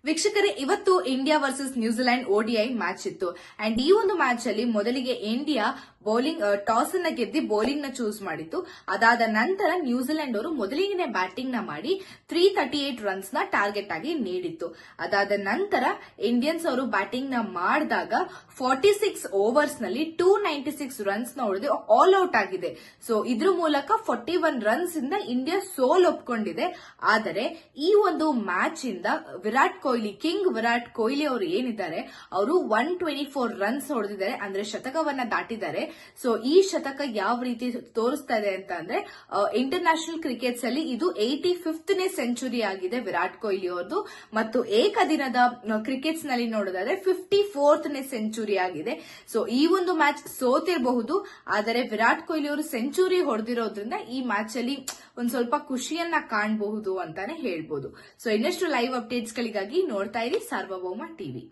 ವೀಕ್ಷಕರೇ, ಇವತ್ತು India versus New Zealand ODI match ಇತ್ತು. ಅಂಡ್ ಈ ಒಂದು ಮ್ಯಾಚ್ ಅಲ್ಲಿ ಮೊದಲಿಗೆ ಇಂಡಿಯಾ ಬೌಲಿಂಗ್ ಟಾಸ್ ಅನ್ನ ಗೆದ್ದಿ ಬೌಲಿಂಗ್ ನ ಚೂಸ್ ಮಾಡಿತ್ತು. ಅದಾದ ನಂತರ ನ್ಯೂಜಿಲೆಂಡ್ ಅವರು ಮೊದಲಿಗೆ ಬ್ಯಾಟಿಂಗ್ ನ ಮಾಡಿ 338 ರನ್ಸ್ ನ ಟಾರ್ಗೆಟ್ ಆಗಿ ನೀಡಿತ್ತು. ಅದಾದ ನಂತರ ಇಂಡಿಯನ್ಸ್ ಅವರು ಬ್ಯಾಟಿಂಗ್ ನ ಮಾಡಿದಾಗ 46 ಓವರ್ಸ್ ನಲ್ಲಿ 296 ರನ್ಸ್ ನ ಹೊಡೆದು ಆಲ್ ಔಟ್ ಆಗಿದೆ. ಸೊ ಇದ್ರ ಮೂಲಕ 41 ರನ್ಸ್ ಇಂದ ಇಂಡಿಯಾ ಸೋಲ್ ಒಪ್ಕೊಂಡಿದೆ. ಆದರೆ ಈ ಒಂದು ಮ್ಯಾಚ್ ಇಂದ ಕಿಂಗ್ ವಿರಾಟ್ ಕೊಹ್ಲಿ ಅವರು ಏನಿದ್ದಾರೆ ಅವರು 124 ರನ್ಸ್ ಹೊಡೆದಿದ್ದಾರೆ, ಅಂದ್ರೆ ಶತಕವನ್ನ ದಾಟಿದ್ದಾರೆ. ಸೊ ಈ ಶತಕ ಯಾವ ರೀತಿ ತೋರಿಸ್ತಾ ಇದೆ ಅಂತ ಅಂದ್ರೆ ಇಂಟರ್ ನ್ಯಾಷನಲ್ ಕ್ರಿಕೆಟ್ಸ್ ಅಲ್ಲಿ ಇದು 85ನೇ ಸೆಂಚುರಿ ಆಗಿದೆ ವಿರಾಟ್ ಕೊಹ್ಲಿ ಅವರದು, ಮತ್ತು ಏಕದಿನದ ಕ್ರಿಕೆಟ್ಸ್ ನಲ್ಲಿ ನೋಡೋದಾದ್ರೆ 54ನೇ ಸೆಂಚುರಿ ಆಗಿದೆ. ಸೊ ಈ ಒಂದು ಮ್ಯಾಚ್ ಸೋತಿರಬಹುದು, ಆದರೆ ವಿರಾಟ್ ಕೊಹ್ಲಿ ಅವರು ಸೆಂಚುರಿ ಹೊಡೆದಿರೋದ್ರಿಂದ ಈ ಮ್ಯಾಚ್ ಅಲ್ಲಿ ಒಂದ್ ಸ್ವಲ್ಪ ಖುಷಿಯನ್ನ ಕಾಣಬಹುದು ಅಂತಾನೆ ಹೇಳ್ಬೋದು. ಸೊ ಇನ್ನಷ್ಟು ಲೈವ್ ಅಪ್ಡೇಟ್ಸ್ ಗಳಿಗಾಗಿ ನೋಡ್ತಾ ಇರಿ ಸಾರ್ವಭೌಮ ಟಿವಿ.